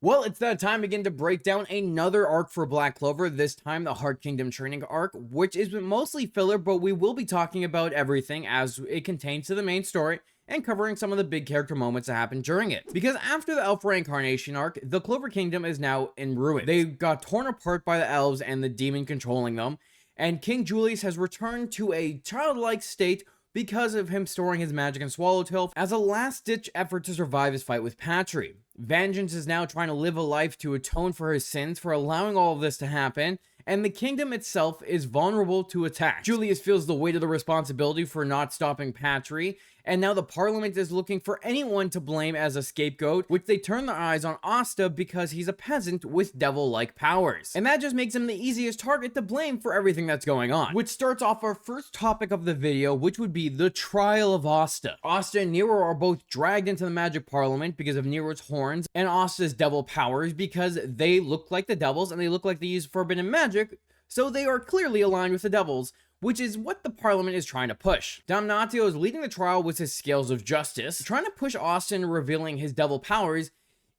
Well, it's that time again to break down another arc for Black Clover, this time the Heart Kingdom training arc, which is mostly filler, but we will be talking about everything as it contains to the main story and covering some of the big character moments that happened during it. Because after the Elf Reincarnation arc, the Clover Kingdom is now in ruins. They got torn apart by the elves and the demon controlling them, and King Julius has returned to a childlike state because of him storing his magic in Swallowtail as a last-ditch effort to survive his fight with Patry. Vengeance is now trying to live a life to atone for his sins for allowing all of this to happen, and the kingdom itself is vulnerable to attack. Julius feels the weight of the responsibility for not stopping Patry, and now the parliament is looking for anyone to blame as a scapegoat, which they turn their eyes on Asta because he's a peasant with devil-like powers. And that just makes him the easiest target to blame for everything that's going on. Which starts off our first topic of the video, which would be the Trial of Asta. Asta and Nero are both dragged into the magic parliament because of Nero's horns and Asta's devil powers because they look like the devils and they look like they use forbidden magic, so they are clearly aligned with the devils, which is what the parliament is trying to push. Damnatio is leading the trial with his scales of justice, trying to push Asta revealing his devil powers,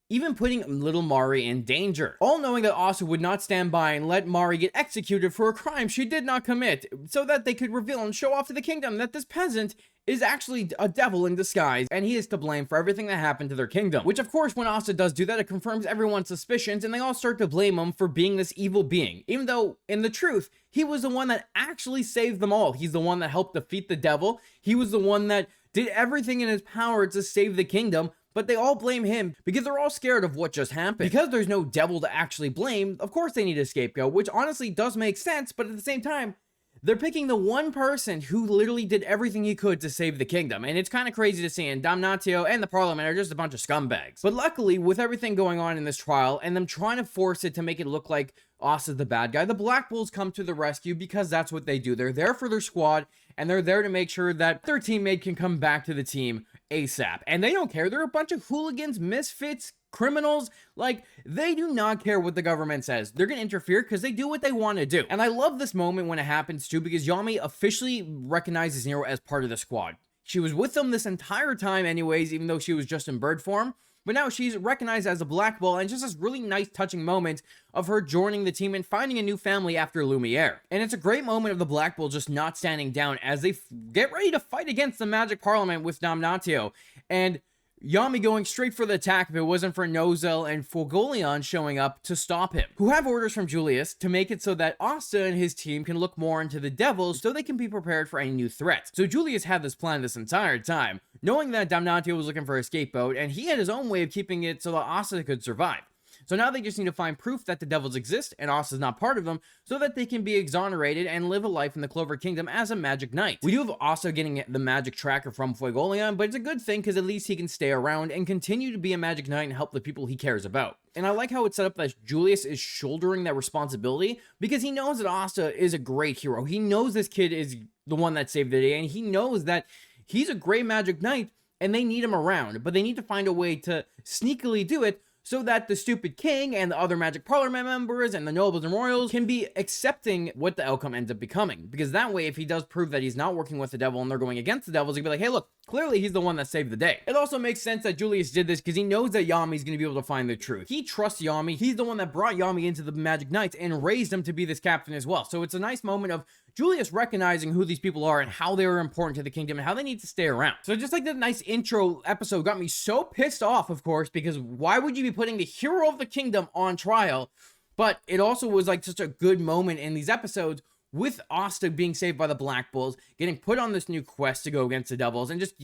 even putting little Mari in danger. All knowing that Asta would not stand by and let Mari get executed for a crime she did not commit, so that they could reveal and show off to the kingdom that this peasant is actually a devil in disguise, and he is to blame for everything that happened to their kingdom. Which, of course, when Asta does do that, it confirms everyone's suspicions, and they all start to blame him for being this evil being, even though, in the truth, he was the one that actually saved them all. He's the one that helped defeat the devil. He was the one that did everything in his power to save the kingdom, but they all blame him because they're all scared of what just happened. Because there's no devil to actually blame, of course they need a scapegoat, which honestly does make sense, but at the same time, they're picking the one person who literally did everything he could to save the kingdom, and it's kind of crazy to see, and Damnatio and the parliament are just a bunch of scumbags. But luckily, with everything going on in this trial, and them trying to force it to make it look like Asta's the bad guy, the Black Bulls come to the rescue because that's what they do. They're there for their squad, and they're there to make sure that their teammate can come back to the team ASAP. And they don't care. They're a bunch of hooligans, misfits, criminals. Like, they do not care what the government says. They're gonna interfere because they do what they want to do. And I love this moment when it happens too, because Yami officially recognizes Nero as part of the squad. She was with them this entire time anyways, even though she was just in bird form. But now she's recognized as a Black Bull, and just this really nice touching moment of her joining the team and finding a new family after Lumiere. And it's a great moment of the Black Bull just not standing down as they get ready to fight against the Magic Parliament with Damnatio. And Yami going straight for the attack if it wasn't for Noelle and Fogolion showing up to stop him, who have orders from Julius to make it so that Asta and his team can look more into the devils so they can be prepared for any new threats. So Julius had this plan this entire time, knowing that Damnatio was looking for a scapegoat, and he had his own way of keeping it so that Asta could survive. So now they just need to find proof that the devils exist and Asta's not part of them so that they can be exonerated and live a life in the Clover Kingdom as a magic knight. We do have Asta getting the magic tracker from Fuegolion, but it's a good thing because at least he can stay around and continue to be a magic knight and help the people he cares about. And I like how it's set up that Julius is shouldering that responsibility because he knows that Asta is a great hero. He knows this kid is the one that saved the day, and he knows that he's a great magic knight and they need him around, but they need to find a way to sneakily do it so that the stupid king and the other Magic Parliament members and the nobles and royals can be accepting what the outcome ends up becoming. Because that way, if he does prove that he's not working with the devil and they're going against the devils, he can be like, hey, look, clearly he's the one that saved the day. It also makes sense that Julius did this because he knows that Yami's going to be able to find the truth. He trusts Yami. He's the one that brought Yami into the Magic Knights and raised him to be this captain as well. So it's a nice moment of Julius recognizing who these people are and how they are important to the kingdom and how they need to stay around. So just like the nice intro episode got me so pissed off, of course, because why would you be putting the hero of the kingdom on trial? But it also was like such a good moment in these episodes with Asta being saved by the Black Bulls, getting put on this new quest to go against the devils, and just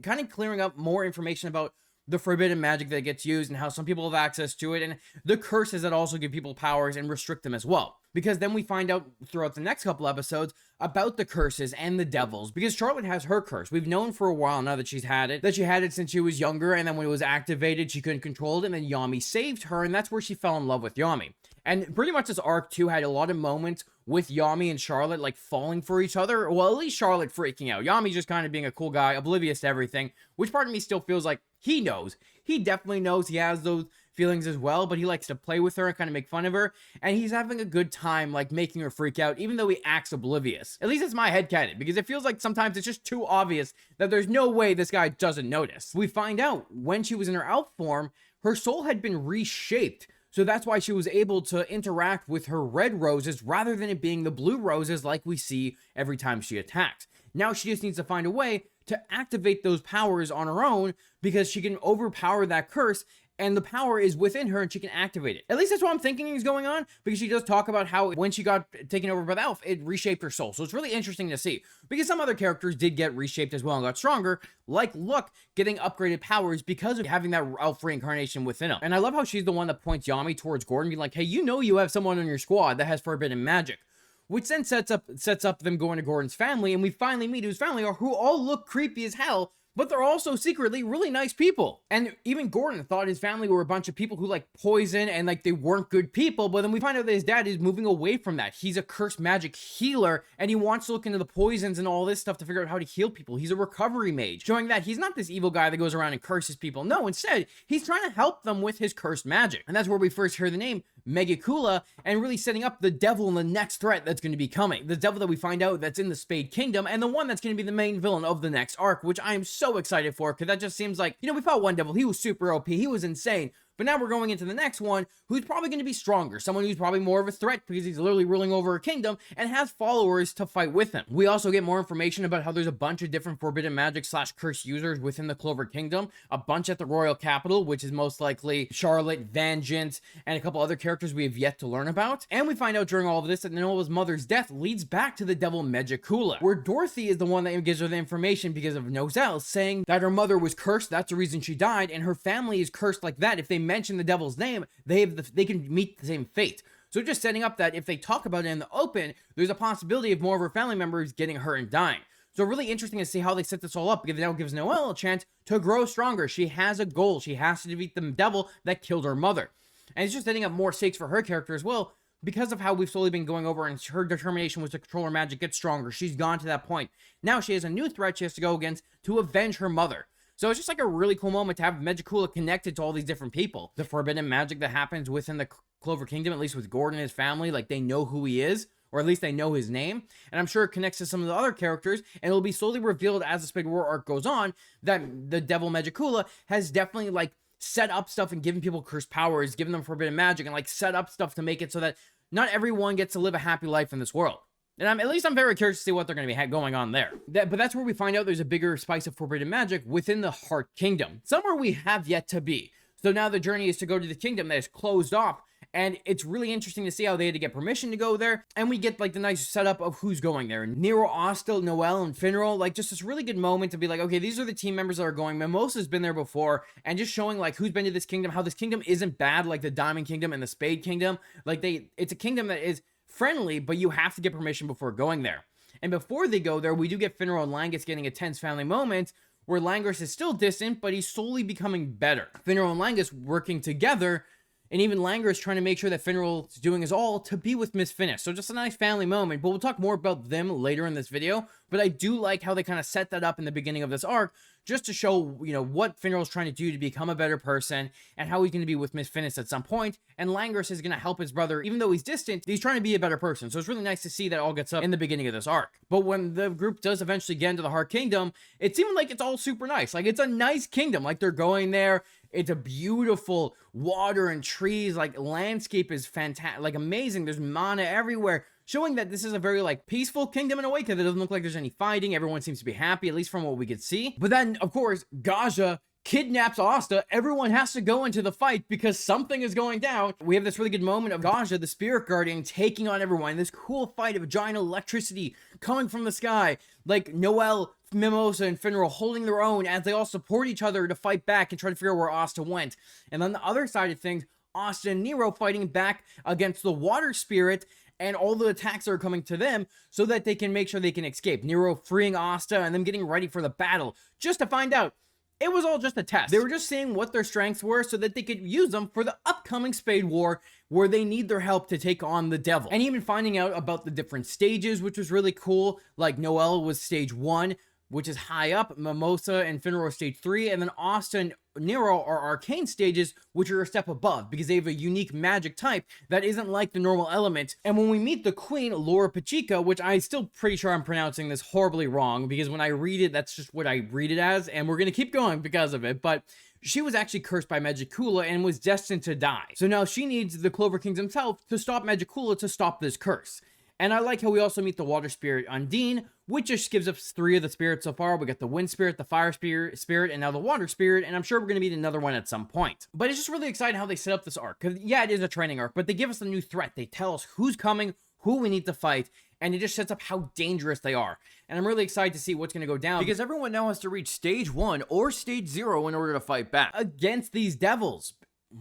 kind of clearing up more information about the forbidden magic that gets used and how some people have access to it, and the curses that also give people powers and restrict them as well. Because then we find out throughout the next couple episodes about the curses and the devils, because Charlotte has her curse. We've known for a while now that she had it since she was younger, and then when it was activated, she couldn't control it, and then Yami saved her, and that's where she fell in love with Yami. And pretty much this arc too had a lot of moments with Yami and Charlotte like falling for each other. Well, at least Charlotte freaking out. Yami just kind of being a cool guy, oblivious to everything, which part of me still feels like he knows. He definitely knows he has those feelings as well, but he likes to play with her and kind of make fun of her, and he's having a good time like making her freak out, even though he acts oblivious. At least it's my headcanon, because it feels like sometimes it's just too obvious that there's no way this guy doesn't notice. We find out when she was in her elf form, her soul had been reshaped. So that's why she was able to interact with her red roses rather than it being the blue roses like we see every time she attacks. Now she just needs to find a way to activate those powers on her own because she can overpower that curse and the power is within her and she can activate it. At least that's what I'm thinking is going on, because she does talk about how when she got taken over by the elf, it reshaped her soul. So it's really interesting to see, because some other characters did get reshaped as well and got stronger, like Look getting upgraded powers because of having that elf reincarnation within him. And I love how she's the one that points Yami towards Gordon, being like, hey, you have someone on your squad that has forbidden magic. Which then sets up them going to Gordon's family, and we finally meet whose family are, who all look creepy as hell, but they're also secretly really nice people. And even Gordon thought his family were a bunch of people who like poison and like they weren't good people, but then we find out that his dad is moving away from that. He's a cursed magic healer, and he wants to look into the poisons and all this stuff to figure out how to heal people. He's a recovery mage, showing that he's not this evil guy that goes around and curses people. No, instead, he's trying to help them with his cursed magic. And that's where we first hear the name Megakula, and really setting up the devil and the next threat that's going to be coming. The devil that we find out that's in the Spade Kingdom, and the one that's going to be the main villain of the next arc, which I am so excited for, because that just seems like, we fought one devil, he was super OP, he was insane. But now we're going into the next one, who's probably going to be stronger. Someone who's probably more of a threat because he's literally ruling over a kingdom and has followers to fight with him. We also get more information about how there's a bunch of different forbidden magic / curse users within the Clover Kingdom. A bunch at the royal capital, which is most likely Charlotte, Vengeance, and a couple other characters we have yet to learn about. And we find out during all of this that Noelle's mother's death leads back to the devil Megakula, where Dorothy is the one that gives her the information because of Noelle saying that her mother was cursed, that's the reason she died, and her family is cursed like that. If they mention the devil's name, they can meet the same fate. So just setting up that if they talk about it in the open, there's a possibility of more of her family members getting hurt and dying. So really interesting to see how they set this all up, because it now gives Noelle a chance to grow stronger. She has a goal. She has to defeat the devil that killed her mother. And it's just setting up more stakes for her character as well, because of how we've slowly been going over, and her determination was to control her magic, get stronger. She's gone to that point. Now she has a new threat she has to go against to avenge her mother. So it's just like a really cool moment to have Megakula connected to all these different people. The forbidden magic that happens within the Clover Kingdom, at least with Gordon and his family, like they know who he is, or at least they know his name. And I'm sure it connects to some of the other characters, and it'll be slowly revealed as the Spade War arc goes on that the devil Megakula has definitely like set up stuff and given people cursed powers, given them forbidden magic, and like set up stuff to make it so that not everyone gets to live a happy life in this world. And at least I'm very curious to see what they're going to be going on there. But that's where we find out there's a bigger spice of forbidden magic within the Heart Kingdom, somewhere we have yet to be. So now the journey is to go to the kingdom that is closed off, and it's really interesting to see how they had to get permission to go there, and we get like the nice setup of who's going there. Nero, Asta, Noelle, and Finral, like just this really good moment to be like, okay, these are the team members that are going. Mimosa's been there before, and just showing like who's been to this kingdom, how this kingdom isn't bad like the Diamond Kingdom and the Spade Kingdom. Like it's a kingdom that is friendly, but you have to get permission before going there. And before they go there, we do get Finral and Langus getting a tense family moment where Langus is still distant, but he's slowly becoming better. Finral and Langus working together, and even Langus trying to make sure that Finral is doing his all to be with Miss Finnish. So just a nice family moment, but we'll talk more about them later in this video. But I do like how they kind of set that up in the beginning of this arc, just to show, what Finral's trying to do to become a better person, and how he's going to be with Miss Finnish at some point. And Langus is going to help his brother, even though he's distant, he's trying to be a better person. So it's really nice to see that all gets up in the beginning of this arc. But when the group does eventually get into the Heart Kingdom, it seemed like it's all super nice. Like, it's a nice kingdom. Like, they're going there. It's a beautiful water and trees. Like, landscape is fantastic. Like, amazing. There's mana everywhere, showing that this is a very like peaceful kingdom in a way, because it doesn't look like there's any fighting. Everyone seems to be happy, at least from what we could see. But then, of course, Gaja kidnaps Asta. Everyone has to go into the fight because something is going down. We have this really good moment of Gaja, the spirit guardian, taking on everyone. This cool fight of giant electricity coming from the sky. Like Noelle, Mimosa, and Finral holding their own as they all support each other to fight back and try to figure out where Asta went. And on the other side of things, Asta and Nero fighting back against the water spirit and all the attacks that are coming to them, so that they can make sure they can escape. Nero freeing Asta and them getting ready for the battle, just to find out it was all just a test. They were just seeing what their strengths were so that they could use them for the upcoming Spade War, where they need their help to take on the devil. And even finding out about the different stages, which was really cool. Like Noelle was stage 1, which is high up. Mimosa and Finral are stage 3, and then Asta and Nero are arcane stages, which are a step above, because they have a unique magic type that isn't like the normal element. And when we meet the Queen Lolopechka, which I still pretty sure I'm pronouncing this horribly wrong, because when I read it, that's just what I read it as, and we're gonna keep going because of it, but she was actually cursed by Magicula and was destined to die. So now she needs the Clover Kingdom's help to stop Magicula to stop this curse. And I like how we also meet the water spirit Undine, which just gives us 3 of the spirits so far. We got the wind spirit, the fire spirit, and now the water spirit, and I'm sure we're going to meet another one at some point. But it's just really exciting how they set up this arc, because yeah, it is a training arc, but they give us a new threat. They tell us who's coming, who we need to fight, and it just sets up how dangerous they are. And I'm really excited to see what's going to go down, because everyone now has to reach stage 1 or stage 0 in order to fight back against these devils.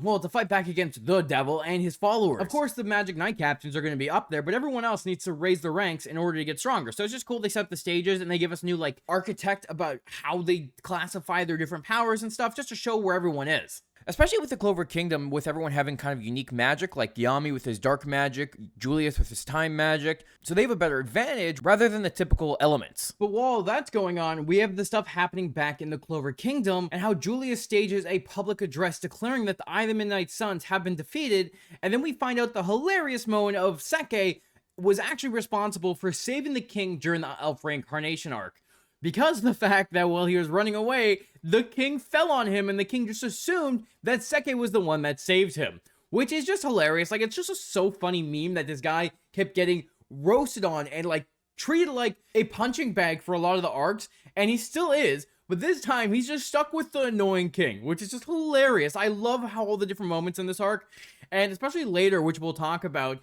Well, to fight back against the devil and his followers. Of course, the Magic Knight captains are going to be up there, but everyone else needs to raise their ranks in order to get stronger. So it's just cool they set up the stages and they give us new, like, architect about how they classify their different powers and stuff, just to show where everyone is. Especially with the Clover Kingdom, with everyone having kind of unique magic, like Yami with his dark magic, Julius with his time magic. So they have a better advantage rather than the typical elements. But while that's going on, we have the stuff happening back in the Clover Kingdom, and how Julius stages a public address declaring that the Eye of the Midnight Suns have been defeated, and then we find out the hilarious moment of Seke was actually responsible for saving the king during the Elf Reincarnation arc. Because of the fact that while he was running away, the king fell on him, and the king just assumed that Seke was the one that saved him. Which is just hilarious. Like, it's just a so funny meme that this guy kept getting roasted on and, like, treated like a punching bag for a lot of the arcs, and he still is. But this time, he's just stuck with the annoying king, which is just hilarious. I love how all the different moments in this arc, and especially later, which we'll talk about,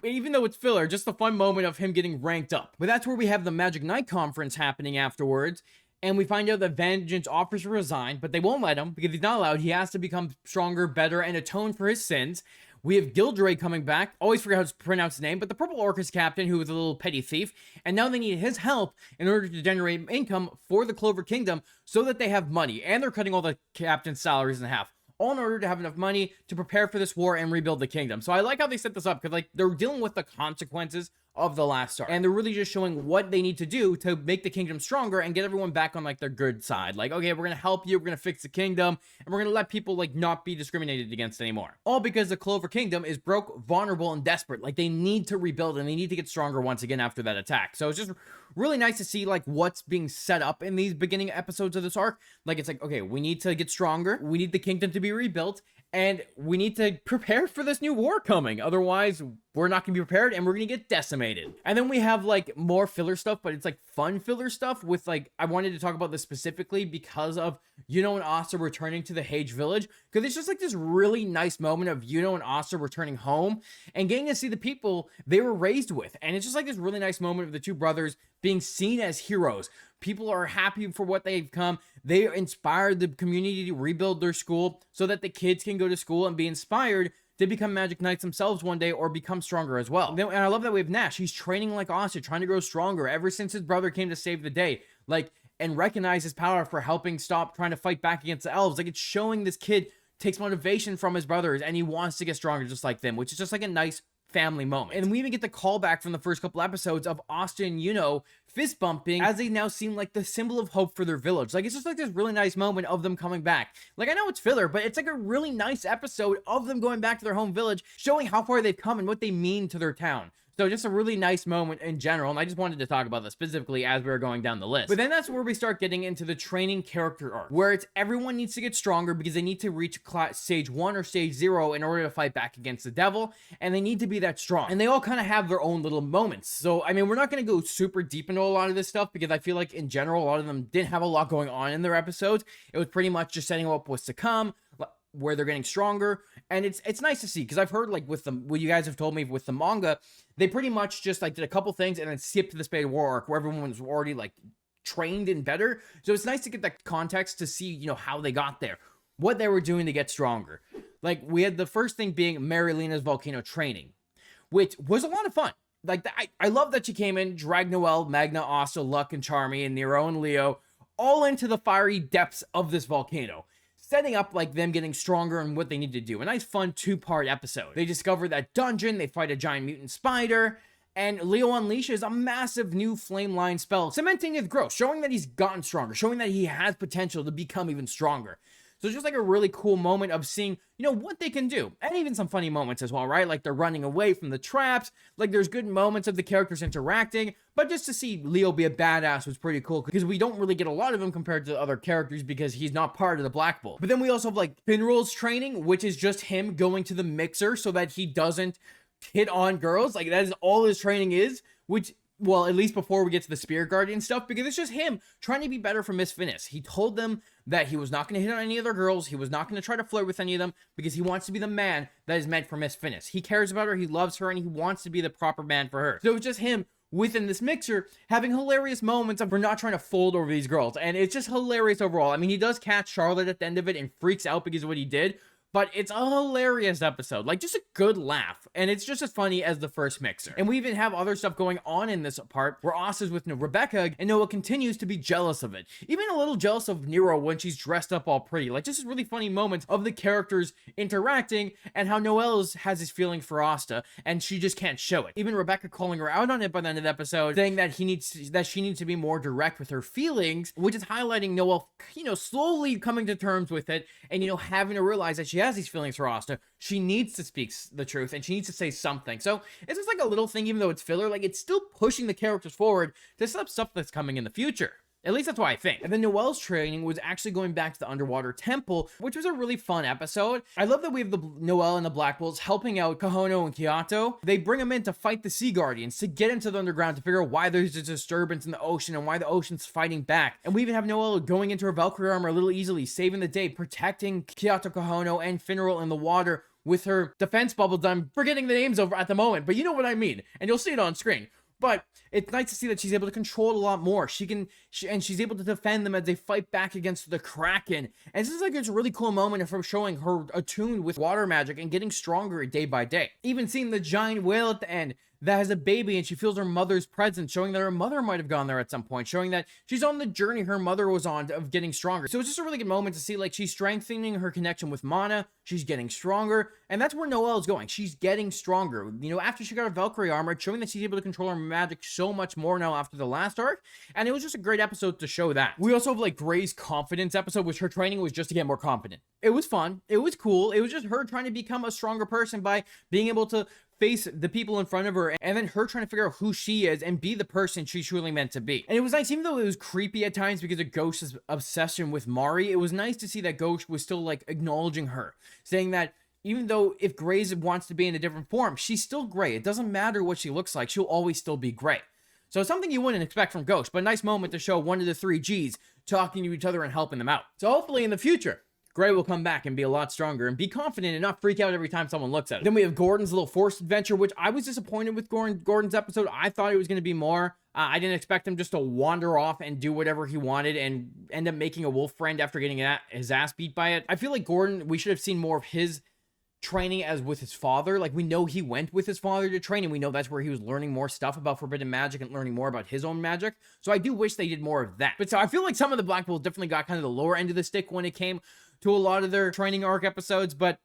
even though it's filler, just the fun moment of him getting ranked up. But that's where we have the Magic Knight conference happening afterwards, and we find out that Vengeance offers to resign, but they won't let him, because he's not allowed. He has to become stronger, better, and atone for his sins. We have Gildray coming back. Always forget how to pronounce his name, but the Purple Orcus captain, who was a little petty thief, and now they need his help in order to generate income for the Clover Kingdom so that they have money, and they're cutting all the captain's salaries in half, all in order to have enough money to prepare for this war and rebuild the kingdom. So I like how they set this up, because, like, they're dealing with the consequences of the last arc, and they're really just showing what they need to do to make the kingdom stronger and get everyone back on, like, their good side. Like, okay, we're gonna help you, we're gonna fix the kingdom, and we're gonna let people, like, not be discriminated against anymore. All because the Clover Kingdom is broke, vulnerable, and desperate. Like, they need to rebuild, and they need to get stronger once again after that attack. So it's just really nice to see, like, what's being set up in these beginning episodes of this arc. Like, it's like, okay, we need to get stronger, we need the kingdom to be rebuilt, and we need to prepare for this new war coming. Otherwise, we're not going to be prepared, and we're going to get decimated. And then we have, like, more filler stuff, but it's, like, fun filler stuff with, like, I wanted to talk about this specifically because of Yuno and Asta returning to the Hage village, because it's just, like, this really nice moment of Yuno and Asta returning home and getting to see the people they were raised with. And it's just, like, this really nice moment of the two brothers being seen as heroes. People are happy for what they've come. They inspired the community to rebuild their school so that the kids can go to school and be inspired to become Magic Knights themselves one day or become stronger as well. And I love that we have Nash. He's training like Asta, trying to grow stronger ever since his brother came to save the day. Like, and recognize his power for helping stop trying to fight back against the elves. Like, it's showing this kid takes motivation from his brothers and he wants to get stronger just like them, which is just like a nice family moment. And we even get the callback from the first couple episodes of Asta and Yuno fist bumping as they now seem like the symbol of hope for their village. Like, it's just like this really nice moment of them coming back. Like, I know it's filler, but it's like a really nice episode of them going back to their home village, showing how far they've come and what they mean to their town. So just a really nice moment in general, and I just wanted to talk about this specifically as we were going down the list. But then that's where we start getting into the training character arc, where it's everyone needs to get stronger because they need to reach stage 1 or stage 0 in order to fight back against the devil, and they need to be that strong. And they all kind of have their own little moments. So, I mean, we're not going to go super deep into a lot of this stuff because I feel like in general, a lot of them didn't have a lot going on in their episodes. It was pretty much just setting up what's to come, where they're getting stronger, and it's nice to see, because I've heard, like, with the what you guys have told me with the manga, they pretty much just, like, did a couple things and then skipped to the Spade War arc where everyone was already, like, trained and better. So it's nice to get that context to see, you know, how they got there, what they were doing to get stronger. Like, we had the first thing being Marilena's volcano training, which was a lot of fun. Like, I love that she came in, dragged Noelle, Magna, Asta, Luck, and Charmy, and Nero and Leo all into the fiery depths of this volcano, setting up, like, them getting stronger and what they need to do. A nice, fun 2-part episode. They discover that dungeon, they fight a giant mutant spider, and Leo unleashes a massive new flame line spell, cementing his growth, showing that he's gotten stronger, showing that he has potential to become even stronger. So it's just like a really cool moment of seeing, you know, what they can do. And even some funny moments as well, right? Like they're running away from the traps. Like there's good moments of the characters interacting. But just to see Leo be a badass was pretty cool, because we don't really get a lot of him compared to other characters because he's not part of the Black Bull. But then we also have like Finral's training, which is just him going to the mixer so that he doesn't hit on girls. Like that is all his training is, which, well, at least before we get to the Spirit Guardian stuff, because it's just him trying to be better for Miss Finis. He told them that he was not going to hit on any other girls. He was not going to try to flirt with any of them because he wants to be the man that is meant for Miss Finis. He cares about her, he loves her, and he wants to be the proper man for her. So it's just him within this mixer having hilarious moments of we're not trying to fold over these girls. And it's just hilarious overall. I mean, he does catch Charlotte at the end of it and freaks out because of what he did. But it's a hilarious episode, like just a good laugh, and it's just as funny as the first mixer. And we even have other stuff going on in this part where Asta's with Rebecca, and Noelle continues to be jealous of it. Even a little jealous of Nero when she's dressed up all pretty. Like just really funny moments of the characters interacting and how Noelle has his feeling for Asta, and she just can't show it. Even Rebecca calling her out on it by the end of the episode, saying that she needs to be more direct with her feelings, which is highlighting Noelle, you know, slowly coming to terms with it, and, you know, having to realize that she has these feelings for Asta. She needs to speak the truth, and she needs to say something. So it's just like a little thing, even though it's filler, like it's still pushing the characters forward to set up stuff that's coming in the future. At least that's what I think. And then Noelle's training was actually going back to the underwater temple, which was a really fun episode. I love that we have the Noelle and the Black Bulls helping out Kahono and Kyoto. They bring them in to fight the Sea Guardians, to get into the underground, to figure out why there's a disturbance in the ocean and why the ocean's fighting back. And we even have Noelle going into her Valkyrie armor a little easily, saving the day, protecting Kyoto, Kahono, and Finral in the water with her defense bubble that I'm forgetting the names over at the moment, but you know what I mean, and you'll see it on screen. But it's nice to see that she's able to control it a lot more. She's able to defend them as they fight back against the Kraken. And this is like, it's a really cool moment of her showing her attuned with water magic and getting stronger day by day. Even seeing the giant whale at the end that has a baby and she feels her mother's presence, showing that her mother might have gone there at some point, showing that she's on the journey her mother was on of getting stronger. So it's just a really good moment to see, like, she's strengthening her connection with Mana, she's getting stronger, and that's where Noelle is going. She's getting stronger. You know, after she got her Valkyrie armor, showing that she's able to control her magic so much more now after the last arc, and it was just a great episode to show that. We also have, like, Gray's confidence episode, which her training was just to get more confident. It was fun. It was cool. It was just her trying to become a stronger person by being able to face the people in front of her, and then her trying to figure out who she is and be the person she's truly meant to be. And it was nice, even though it was creepy at times because of Ghost's obsession with Mari, it was nice to see that Ghost was still, like, acknowledging her, saying that even though if Gray wants to be in a different form, she's still Gray. It doesn't matter what she looks like, she'll always still be Gray. So something you wouldn't expect from Ghost, but a nice moment to show one of the three Gs talking to each other and helping them out. So hopefully in the future, Gray will come back and be a lot stronger and be confident and not freak out every time someone looks at it. Then we have Gordon's little forced adventure, which I was disappointed with Gordon's episode. I thought it was going to be more. I didn't expect him just to wander off and do whatever he wanted and end up making a wolf friend after getting his ass beat by it. I feel like Gordon, we should have seen more of his training as with his father. Like, we know he went with his father to train, and we know that's where he was learning more stuff about forbidden magic and learning more about his own magic. So I do wish they did more of that. But so I feel like some of the Black Bulls definitely got kind of the lower end of the stick when it came to a lot of their training arc episodes, but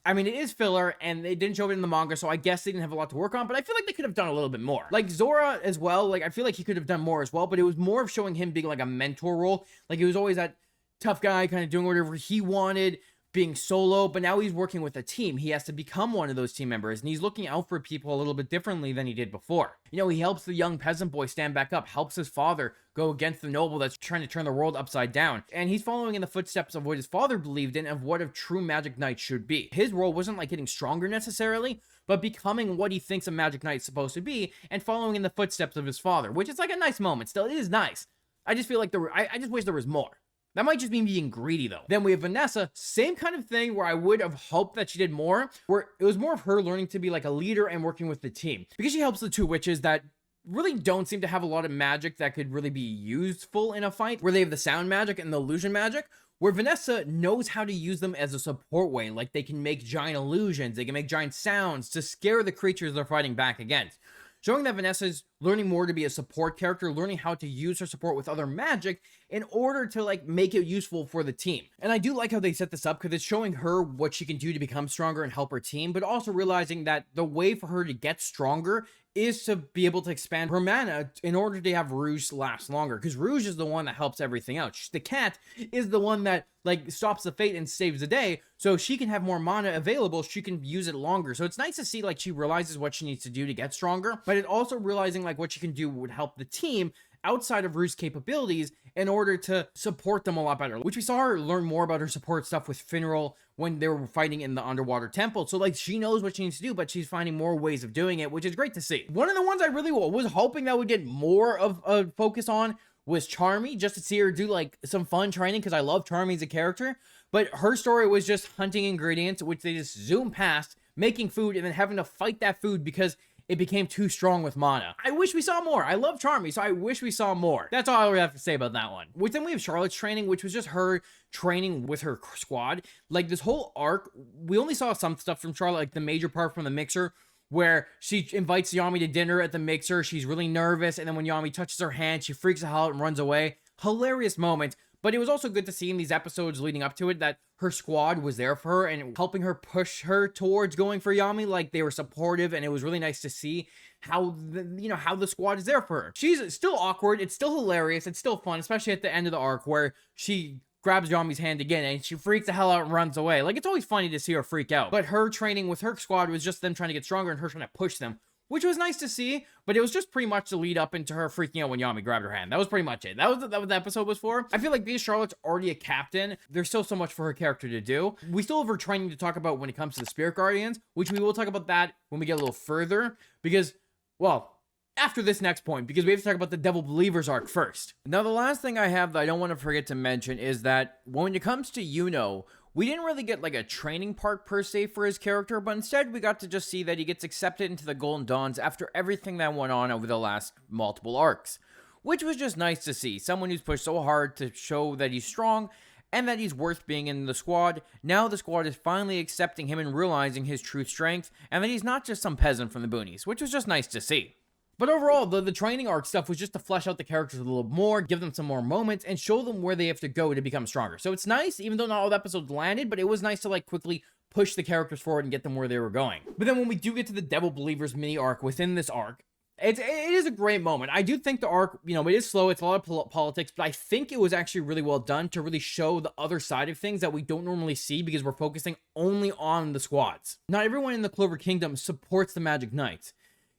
I mean, it is filler, and they didn't show it in the manga, so I guess they didn't have a lot to work on, but I feel like they could have done a little bit more. Like, Zora as well, like, I feel like he could have done more as well, but it was more of showing him being, like, a mentor role. Like, he was always that tough guy, kind of doing whatever he wanted, being solo, but now he's working with a team. He has to become one of those team members, and he's looking out for people a little bit differently than he did before. You know, he helps the young peasant boy stand back up, helps his father go against the noble that's trying to turn the world upside down, and he's following in the footsteps of what his father believed in, of what a true magic knight should be. His role wasn't like getting stronger necessarily, but becoming what he thinks a magic knight's supposed to be, and following in the footsteps of his father, which is like a nice moment. Still, it is nice. I just feel like I just wish there was more. That might just be being greedy, though. Then we have Vanessa, same kind of thing, where I would have hoped that she did more, where it was more of her learning to be like a leader and working with the team. Because she helps the two witches that really don't seem to have a lot of magic that could really be useful in a fight, where they have the sound magic and the illusion magic, where Vanessa knows how to use them as a support way. Like, they can make giant illusions, they can make giant sounds to scare the creatures they're fighting back against. Showing that Vanessa's learning more to be a support character, learning how to use her support with other magic in order to, like, make it useful for the team. And I do like how they set this up, because it's showing her what she can do to become stronger and help her team, but also realizing that the way for her to get stronger is to be able to expand her mana in order to have Rouge last longer, because Rouge is the one that helps everything out. The cat is the one that like stops the fate and saves the day, so she can have more mana available, she can use it longer. So it's nice to see like she realizes what she needs to do to get stronger, but it also realizing like what she can do would help the team outside of Rouge's capabilities in order to support them a lot better, which we saw her learn more about her support stuff with Finral when they were fighting in the underwater temple. So like she knows what she needs to do, but she's finding more ways of doing it, which is great to see. One of the ones I really was hoping that would get more of a focus on was Charmy, just to see her do like some fun training, because I love Charmy as a character, but her story was just hunting ingredients, which they just zoom past, making food, and then having to fight that food because it became too strong with mana. I wish we saw more. I love Charmy, so I wish we saw more. That's all I would have to say about that one. Which then we have Charlotte's training, which was just her training with her squad. Like this whole arc, we only saw some stuff from Charlotte, like the major part from the mixer, where she invites Yami to dinner at the mixer. She's really nervous, and then when Yami touches her hand, she freaks out and runs away. Hilarious moment. But it was also good to see in these episodes leading up to it that her squad was there for her and helping her push her towards going for Yami. Like they were supportive, and it was really nice to see how how the squad is there for her. She's still awkward. It's still hilarious. It's still fun, especially at the end of the arc where she grabs Yami's hand again and she freaks the hell out and runs away. Like it's always funny to see her freak out. But her training with her squad was just them trying to get stronger and her trying to push them, which was nice to see, but it was just pretty much the lead up into her freaking out when Yami grabbed her hand. That was pretty much it. That was what the episode was for. I feel like because Charlotte's already a captain, there's still so much for her character to do. We still have her training to talk about when it comes to the Spirit Guardians, which we will talk about that when we get a little further, because, well, after this next point, because we have to talk about the Devil Believers arc first. Now, the last thing I have that I don't want to forget to mention is that when it comes to Yuno, we didn't really get like a training part per se for his character, but instead we got to just see that he gets accepted into the Golden Dawns after everything that went on over the last multiple arcs, which was just nice to see. Someone who's pushed so hard to show that he's strong and that he's worth being in the squad. Now the squad is finally accepting him and realizing his true strength, and that he's not just some peasant from the boonies, which was just nice to see. But overall, the training arc stuff was just to flesh out the characters a little more, give them some more moments, and show them where they have to go to become stronger. So it's nice, even though not all the episodes landed, but it was nice to like quickly push the characters forward and get them where they were going. But then when we do get to the Devil Believers mini arc within this arc, it is a great moment. I do think the arc, it is slow, it's a lot of politics, but I think it was actually really well done to really show the other side of things that we don't normally see because we're focusing only on the squads. Not everyone in the Clover Kingdom supports the Magic Knights.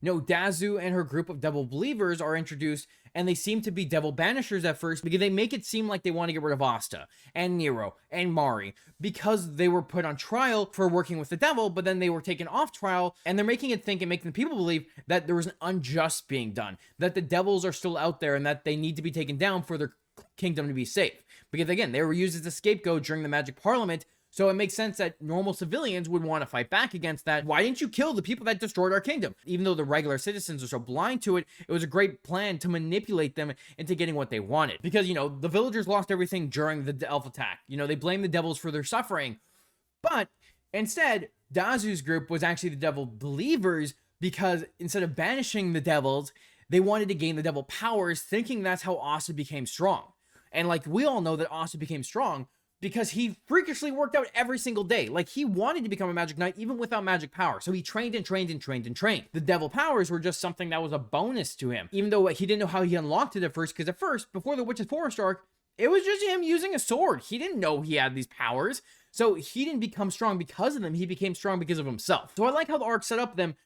Dazu and her group of Devil Believers are introduced, and they seem to be Devil Banishers at first because they make it seem like they want to get rid of Asta and Nero and Mari because they were put on trial for working with the devil, but then they were taken off trial, and they're making it think and making the people believe that there was an unjust being done, that the devils are still out there and that they need to be taken down for their kingdom to be safe. Because again, they were used as a scapegoat during the Magic Parliament. So it makes sense that normal civilians would want to fight back against that. Why didn't you kill the people that destroyed our kingdom? Even though the regular citizens are so blind to it, it was a great plan to manipulate them into getting what they wanted. Because, the villagers lost everything during the elf attack. They blamed the devils for their suffering. But instead, Dazu's group was actually the Devil Believers because instead of banishing the devils, they wanted to gain the devil powers, thinking that's how Asta became strong. And like we all know that Asta became strong because he freakishly worked out every single day. Like, he wanted to become a Magic Knight even without magic power. So he trained and trained and trained and trained. The devil powers were just something that was a bonus to him, even though he didn't know how he unlocked it at first, because at first, before the Witch's Forest arc, it was just him using a sword. He didn't know he had these powers. So he didn't become strong because of them. He became strong because of himself. So I like how the arc set up them,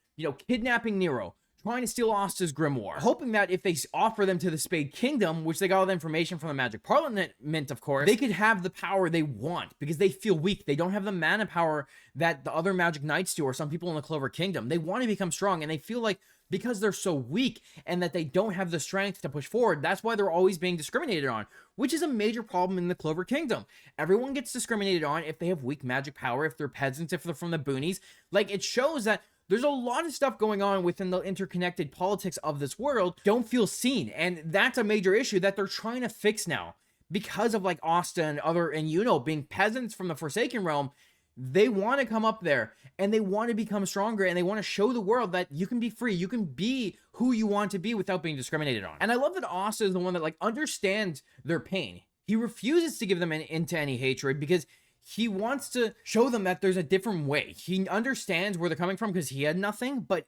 kidnapping Nero, trying to steal Asta's grimoire, hoping that if they offer them to the Spade Kingdom, which they got all the information from the Magic Parliament, of course, they could have the power they want because they feel weak. They don't have the mana power that the other Magic Knights do or some people in the Clover Kingdom. They want to become strong, and they feel like because they're so weak and that they don't have the strength to push forward, that's why they're always being discriminated on, which is a major problem in the Clover Kingdom. Everyone gets discriminated on if they have weak magic power, if they're peasants, if they're from the boonies. Like, it shows that there's a lot of stuff going on within the interconnected politics of this world don't feel seen, and that's a major issue that they're trying to fix now. Because of like Asta and being peasants from the Forsaken Realm, they want to come up there and they want to become stronger and they want to show the world that you can be free, you can be who you want to be without being discriminated on. And I love that Asta is the one that like understands their pain. He refuses to give them into any hatred because he wants to show them that there's a different way. He understands where they're coming from because he had nothing, but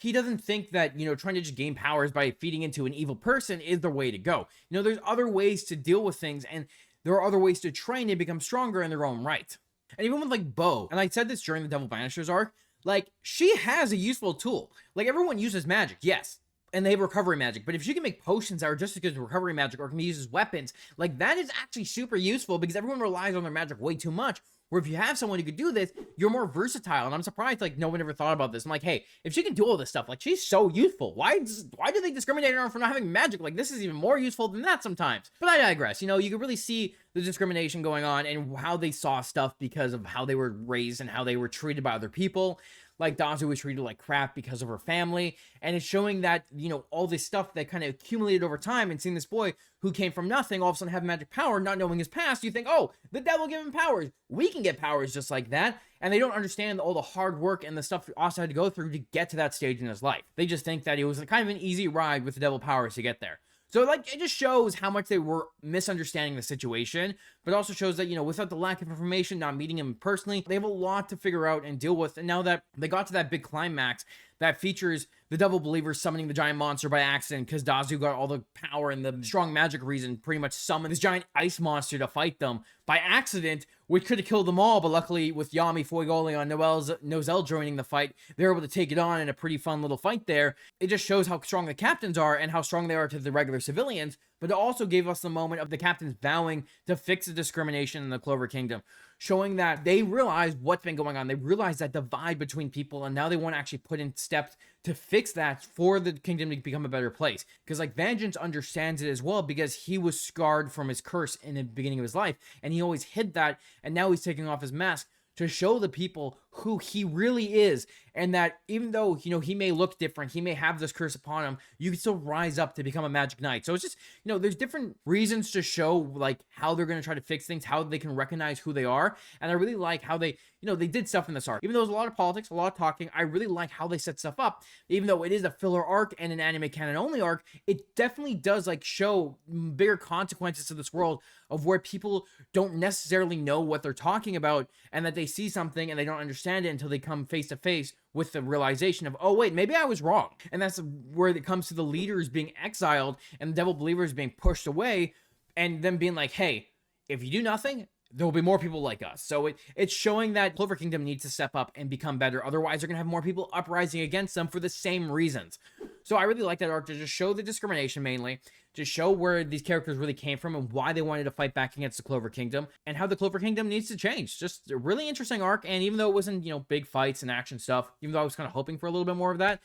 he doesn't think that, trying to just gain powers by feeding into an evil person is the way to go. There's other ways to deal with things, and there are other ways to train and become stronger in their own right. And even with like Bo, and I said this during the Devil Vanishers arc, like, she has a useful tool. Like, everyone uses magic, yes, and they have recovery magic, but if she can make potions that are just as good as recovery magic, or can be used as weapons, like, that is actually super useful, because everyone relies on their magic way too much. Where if you have someone who could do this, you're more versatile. And I'm surprised, like, no one ever thought about this. I'm like, hey, if she can do all this stuff, like, she's so useful. Why do they discriminate on her for not having magic? Like, this is even more useful than that sometimes. But I digress. You can really see the discrimination going on and how they saw stuff because of how they were raised and how they were treated by other people. Like, Dazu was treated like crap because of her family, and it's showing that, all this stuff that kind of accumulated over time, and seeing this boy who came from nothing all of a sudden have magic power, not knowing his past, you think, oh, the devil gave him powers. We can get powers just like that. And they don't understand all the hard work and the stuff Asta had to go through to get to that stage in his life. They just think that it was kind of an easy ride with the devil powers to get there. So, like, it just shows how much they were misunderstanding the situation, but also shows that, without the lack of information, not meeting him personally, they have a lot to figure out and deal with. And now that they got to that big climax that features the devil believers summoning the giant monster by accident, because Dazu got all the power and the strong magic reason pretty much summoned this giant ice monster to fight them by accident, which could have killed them all, but luckily with Yami, Fuegole, and Noelle joining the fight, they were able to take it on in a pretty fun little fight there. It just shows how strong the captains are and how strong they are to the regular civilians, but it also gave us the moment of the captains vowing to fix the discrimination in the Clover Kingdom, showing that they realize what's been going on. They realize that divide between people, and now they want to actually put in steps to fix that for the kingdom to become a better place. Because, like, Vengeance understands it as well, because he was scarred from his curse in the beginning of his life, and he always hid that, and now he's taking off his mask to show the people who he really is, and that even though, he may look different, he may have this curse upon him, you can still rise up to become a magic knight. So it's just, there's different reasons to show, like, how they're going to try to fix things, how they can recognize who they are, and I really like how they, they did stuff in this arc. Even though there's a lot of politics, a lot of talking, I really like how they set stuff up. Even though it is a filler arc and an anime canon only arc, it definitely does, like, show bigger consequences to this world of where people don't necessarily know what they're talking about, and that they see something and they don't understand it until they come face to face with the realization of, oh wait, maybe I was wrong. And that's where it comes to the leaders being exiled and the devil believers being pushed away, and them being like, hey, if you do nothing, there will be more people like us. So it's showing that Clover Kingdom needs to step up and become better. Otherwise, they're going to have more people uprising against them for the same reasons. So I really like that arc to just show the discrimination mainly, to show where these characters really came from and why they wanted to fight back against the Clover Kingdom, and how the Clover Kingdom needs to change. Just a really interesting arc, and even though it wasn't, big fights and action stuff, even though I was kind of hoping for a little bit more of that,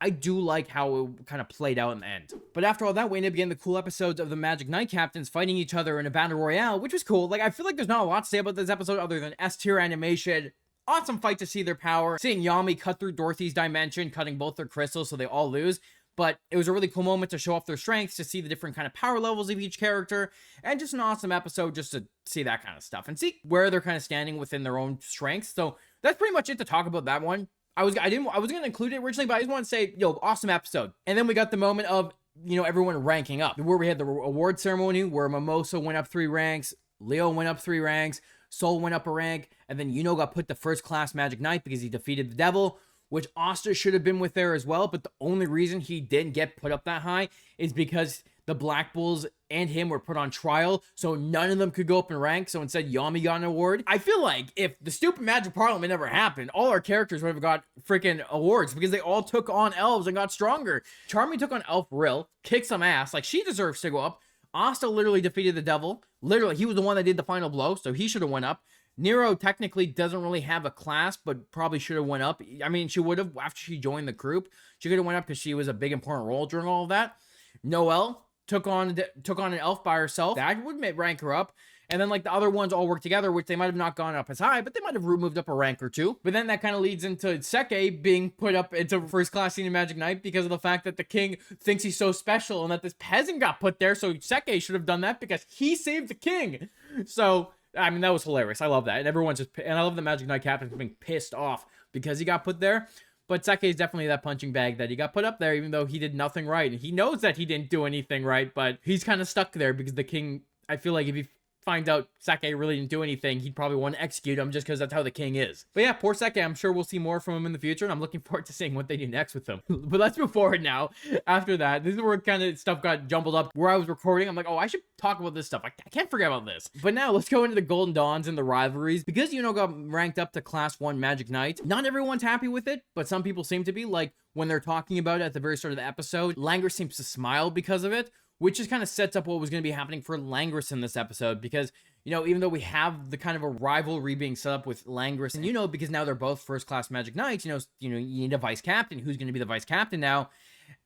I do like how it kind of played out in the end. But after all that, we ended up getting the cool episodes of the Magic Knight captains fighting each other in a battle royale, which was cool. Like, I feel like there's not a lot to say about this episode other than S-tier animation. Awesome fight to see their power. Seeing Yami cut through Dorothy's dimension, cutting both their crystals so they all lose. But it was a really cool moment to show off their strengths, to see the different kind of power levels of each character, and just an awesome episode just to see that kind of stuff and see where they're kind of standing within their own strengths. So that's pretty much it to talk about that one. I was going to include it originally, but I just want to say, awesome episode. And then we got the moment of, everyone ranking up, where we had the award ceremony where Mimosa went up 3 ranks, Leo went up 3 ranks, Sol went up a rank, and then got put to first class Magic Knight because he defeated the devil, which Asta should have been with there as well. But the only reason he didn't get put up that high is because the Black Bulls and him were put on trial, so none of them could go up in rank, so instead Yami got an award. I feel like if the stupid Magic Parliament never happened, all our characters would have got freaking awards, because they all took on elves and got stronger. Charmy took on Elf Rill, kicked some ass, like, she deserves to go up. Asta literally defeated the devil. Literally, he was the one that did the final blow, so he should have went up. Nero technically doesn't really have a class, but probably should have went up. I mean, she would have after she joined the group. She could have went up because she was a big important role during all of that. Noelle took on an elf by herself. That would rank her up. And then, like, the other ones all work together, which they might have not gone up as high, but they might have moved up a rank or two. But then that kind of leads into Seke being put up into first class senior Magic Knight because of the fact that the king thinks he's so special and that this peasant got put there. So Seke should have done that because he saved the king. So, I mean, that was hilarious. I love that. And everyone's just, and I love the Magic Knight captain being pissed off because he got put there. But Seke is definitely that punching bag that he got put up there, even though he did nothing right. And he knows that he didn't do anything right, but he's kind of stuck there because the king, I feel like if he finds out Sake really didn't do anything, he'd probably want to execute him just because that's how the king is. But yeah, poor Sake. I'm sure we'll see more from him in the future, and I'm looking forward to seeing what they do next with him. But let's move forward now. After that, this is where kind of stuff got jumbled up. Where I was recording, I'm like, oh, I should talk about this stuff. I can't forget about this. But now let's go into the Golden Dawns and the rivalries. Because Yuno got ranked up to Class 1 Magic Knight, not everyone's happy with it, but some people seem to be. Like, when they're talking about it at the very start of the episode, Langris seems to smile because of it, which just kind of sets up what was going to be happening for Langris in this episode. Because, you know, even though we have the kind of a rivalry being set up with Langris and Yuno, because now they're both first-class Magic Knights, you need a vice captain. Who's going to be the vice captain now?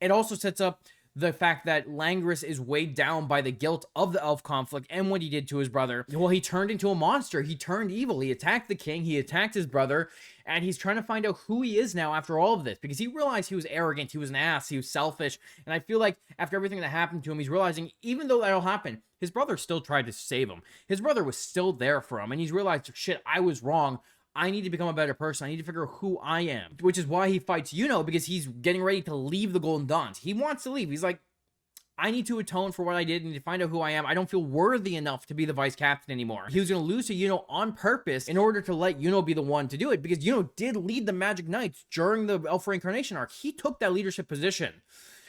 It also sets up the fact that Langris is weighed down by the guilt of the elf conflict and what he did to his brother. Well, he turned into a monster. He turned evil. He attacked the king. He attacked his brother. And he's trying to find out who he is now after all of this. Because he realized he was arrogant. He was an ass. He was selfish. And I feel like after everything that happened to him, he's realizing even though that all happened, his brother still tried to save him. His brother was still there for him. And he's realized, shit, I was wrong. I need to become a better person. I need to figure out who I am. Which is why he fights Yuno, because he's getting ready to leave the Golden Dawns. He wants to leave. He's like, I need to atone for what I did and to find out who I am. I don't feel worthy enough to be the vice captain anymore. He was going to lose to Yuno on purpose in order to let Yuno be the one to do it, because Yuno did lead the Magic Knights during the Elf Reincarnation arc. He took that leadership position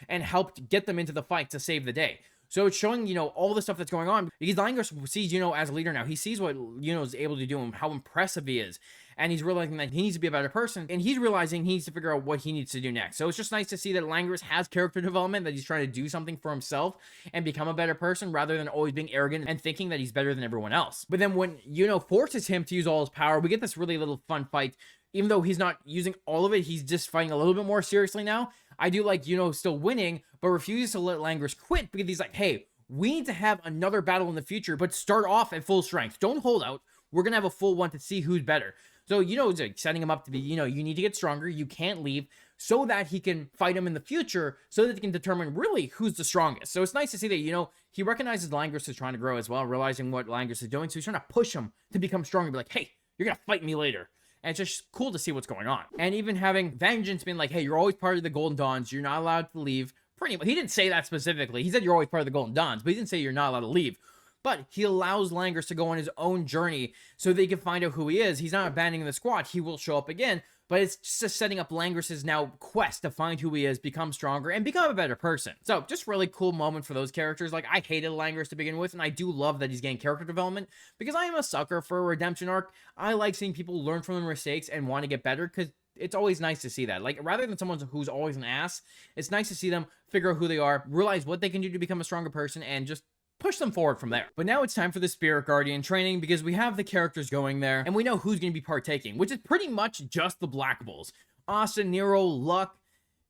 and helped get them into the fight to save the day. So it's showing, all the stuff that's going on. Because Langris sees Yuno as a leader now. He sees what Yuno is able to do and how impressive he is. And he's realizing that he needs to be a better person. And he's realizing he needs to figure out what he needs to do next. So it's just nice to see that Langris has character development, that he's trying to do something for himself and become a better person rather than always being arrogant and thinking that he's better than everyone else. But then when Yuno forces him to use all his power, we get this really little fun fight. Even though he's not using all of it, he's just fighting a little bit more seriously now. I do like Yuno still winning, but refuses to let Langris quit because he's like, hey, we need to have another battle in the future, but start off at full strength. Don't hold out. We're going to have a full one to see who's better. So, is like setting him up to be, you need to get stronger. You can't leave, so that he can fight him in the future, so that he can determine really who's the strongest. So it's nice to see that, he recognizes Langris is trying to grow as well, realizing what Langris is doing. So he's trying to push him to become stronger, be like, hey, you're going to fight me later. And it's just cool to see what's going on. And even having Vengeance being like, hey, you're always part of the Golden Dawns. You're not allowed to leave. Pretty much, he didn't say that specifically. He said you're always part of the Golden Dawns, but he didn't say you're not allowed to leave. But he allows Langris to go on his own journey so they can find out who he is. He's not abandoning the squad. He will show up again, but it's just setting up Langris's now quest to find who he is, become stronger, and become a better person. So just really cool moment for those characters. Like, I hated Langris to begin with, and I do love that he's getting character development because I am a sucker for a redemption arc. I like seeing people learn from their mistakes and want to get better because it's always nice to see that. Like, rather than someone who's always an ass, it's nice to see them figure out who they are, realize what they can do to become a stronger person, and just push them forward from there. But now it's time for the Spirit Guardian training because we have the characters going there and we know who's going to be partaking, which is pretty much just the Black Bulls. Asta, Nero, Luck,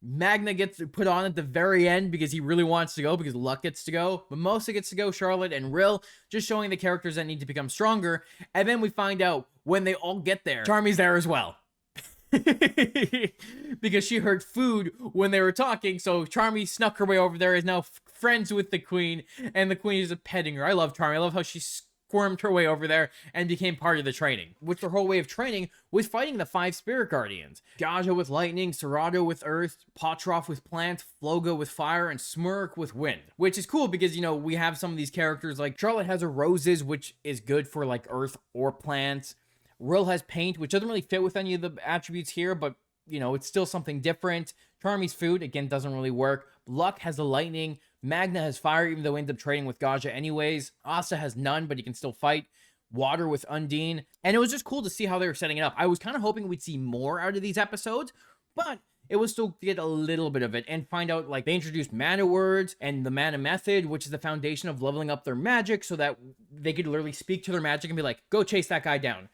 Magna gets put on at the very end because he really wants to go, because Luck gets to go. Mimosa gets to go, Charlotte and Rill, just showing the characters that need to become stronger. And then we find out when they all get there, Charmy's there as well. Because she heard food when they were talking, so Charmy snuck her way over there, is now friends with the queen, and the queen is petting her. I love Charmy. I love how she squirmed her way over there and became part of the training, which their whole way of training was fighting the 5 Spirit Guardians. Gaja with lightning, Serato with earth, Potroff with plant, Floga with fire, and Smirk with wind. Which is cool because, we have some of these characters, like Charlotte has her roses, which is good for like earth or plants. Rill has paint, which doesn't really fit with any of the attributes here, but, it's still something different. Charmy's food, again, doesn't really work. Luck has the lightning. Magna has fire, even though he ends up trading with Gaja anyways. Asta has none, but he can still fight. Water with Undine. And it was just cool to see how they were setting it up. I was kind of hoping we'd see more out of these episodes, but it was still to get a little bit of it and find out, like, they introduced mana words and the mana method, which is the foundation of leveling up their magic so that they could literally speak to their magic and be like, go chase that guy down.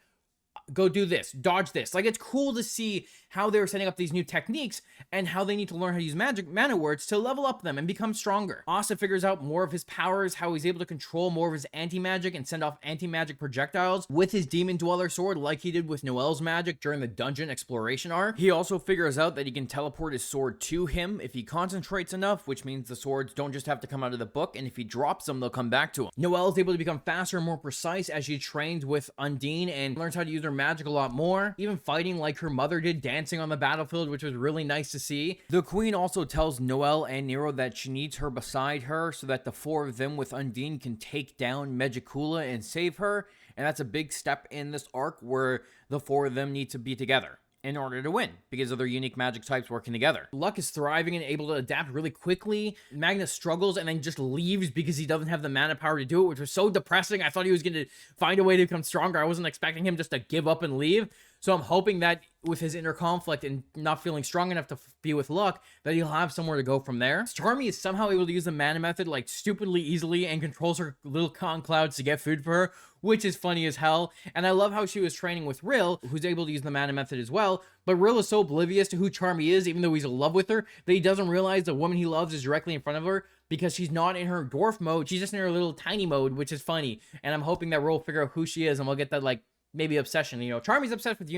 Go do this, dodge this. Like, it's cool to see how they're setting up these new techniques and how they need to learn how to use mana words to level up them and become stronger. Asta figures out more of his powers, how he's able to control more of his anti-magic and send off anti-magic projectiles with his Demon Dweller sword, like he did with Noelle's magic during the dungeon exploration arc. He also figures out that he can teleport his sword to him if he concentrates enough, which means the swords don't just have to come out of the book, and if he drops them, they'll come back to him. Noelle is able to become faster and more precise as she trains with Undine and learns how to use her magic a lot more, even fighting like her mother did, dancing dancing on the battlefield, which was really nice to see. The queen also tells Noelle and Nero that she needs her beside her so that the four of them with Undine can take down Magicula and save her. And that's a big step in this arc where the four of them need to be together in order to win because of their unique magic types working together. Luck is thriving and able to adapt really quickly. Magnus struggles and then just leaves because he doesn't have the mana power to do it, which was so depressing. I thought he was going to find a way to become stronger. I wasn't expecting him just to give up and leave. So I'm hoping that with his inner conflict and not feeling strong enough to be with Luck, that he'll have somewhere to go from there. Charmy is somehow able to use the mana method like stupidly easily and controls her little con clouds to get food for her, which is funny as hell. And I love how she was training with Rill, who's able to use the mana method as well. But Rill is so oblivious to who Charmy is, even though he's in love with her, that he doesn't realize the woman he loves is directly in front of her because she's not in her dwarf mode. She's just in her little tiny mode, which is funny. And I'm hoping that Rill will figure out who she is and we'll get that, like, maybe obsession. You know, Charmy's obsessed with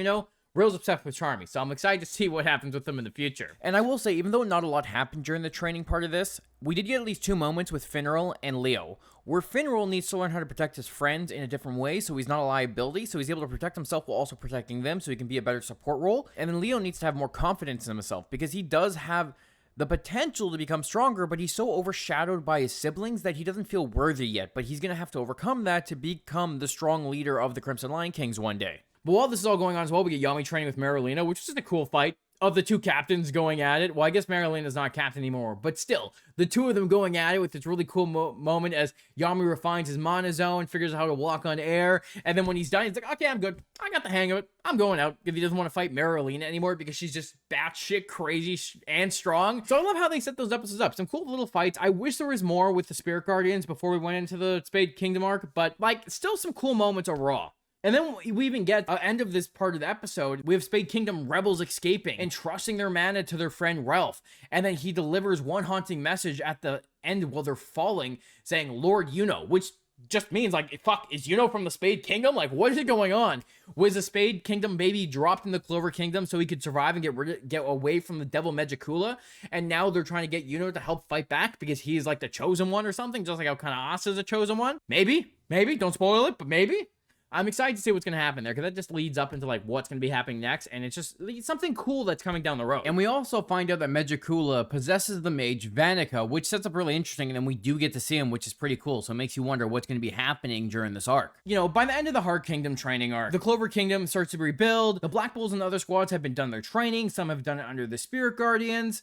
Rill's obsessed with Charmy, so I'm excited to see what happens with them in the future. And I will say, even though not a lot happened during the training part of this, we did get at least 2 moments with Finral and Leo, where Finral needs to learn how to protect his friends in a different way, so he's not a liability, so he's able to protect himself while also protecting them, so he can be a better support role. And then Leo needs to have more confidence in himself, because he does have the potential to become stronger, but he's so overshadowed by his siblings that he doesn't feel worthy yet, but he's going to have to overcome that to become the strong leader of the Crimson Lion Kings one day. But while this is all going on as well, we get Yami training with Marilena, which is just a cool fight of the two captains going at it. Well, I guess Marilena's not captain anymore, but still, the two of them going at it with this really cool moment as Yami refines his mana zone, figures out how to walk on air, and then when he's done, he's like, okay, I'm good. I got the hang of it. I'm going out if he doesn't want to fight Marilena anymore because she's just batshit crazy and strong. So I love how they set those episodes up. Some cool little fights. I wish there was more with the Spirit Guardians before we went into the Spade Kingdom arc, but like, still some cool moments overall. And then we even get end of this part of the episode, we have Spade Kingdom rebels escaping and trusting their mana to their friend Ralph. And then he delivers one haunting message at the end while they're falling saying, Lord Yuno, which just means like, fuck, is Yuno from the Spade Kingdom? Like, what is going on? Was the Spade Kingdom baby dropped in the Clover Kingdom so he could survive and get away from the devil Magicula? And now they're trying to get Yuno to help fight back because he's like the chosen one or something, just like how kind of Asta's a chosen one? Maybe, don't spoil it, but maybe. I'm excited to see what's going to happen there because that just leads up into like what's going to be happening next, and it's something cool that's coming down the road. And we also find out that Magicula possesses the mage Vanica, which sets up really interesting, and then we do get to see him, which is pretty cool. So it makes you wonder what's going to be happening during this arc. You know, by the end of the Heart Kingdom training arc, the Clover Kingdom starts to rebuild. The Black Bulls and the other squads have been done their training. Some have done it under the Spirit Guardians.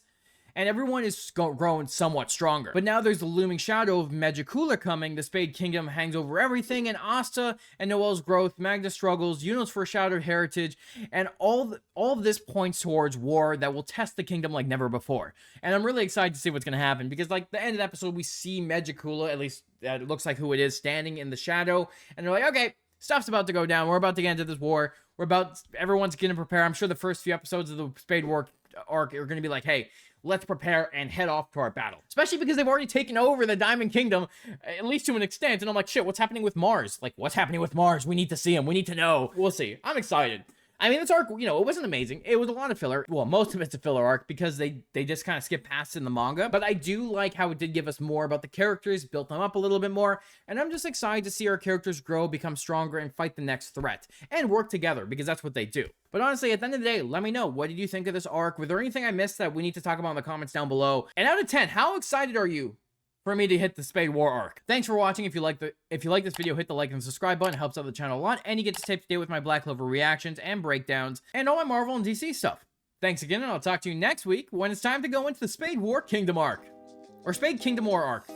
And everyone is growing somewhat stronger. But now there's the looming shadow of Magicula coming. The Spade Kingdom hangs over everything, and Asta and Noelle's growth, Magda's struggles, Yuno's foreshadowed heritage, and all of this points towards war that will test the kingdom like never before. And I'm really excited to see what's going to happen, because like the end of the episode, we see Magicula, at least it looks like who it is, standing in the shadow, and they're like, okay, stuff's about to go down. We're about to get into this war. Everyone's going to prepare. I'm sure the first few episodes of the Spade War arc are going to be like, hey, let's prepare and head off to our battle. Especially because they've already taken over the Diamond Kingdom, at least to an extent. And I'm like, shit, what's happening with Mars? Like, what's happening with Mars? We need to see him. We need to know. We'll see. I'm excited. I mean, this arc, you know, it wasn't amazing. It was a lot of filler. Well, most of it's a filler arc because they just kind of skip past it in the manga. But I do like how it did give us more about the characters, built them up a little bit more. And I'm just excited to see our characters grow, become stronger, and fight the next threat. And work together, because that's what they do. But honestly, at the end of the day, let me know. What did you think of this arc? Was there anything I missed that we need to talk about in the comments down below? And out of 10, how excited are you for me to hit the Spade War arc? Thanks for watching. If you like this video, hit the like and subscribe button. It helps out the channel a lot, and you get to stay up to date with my Black Clover reactions and breakdowns and all my Marvel and DC stuff. Thanks again, and I'll talk to you next week when it's time to go into the Spade War Kingdom arc. Or Spade Kingdom War arc.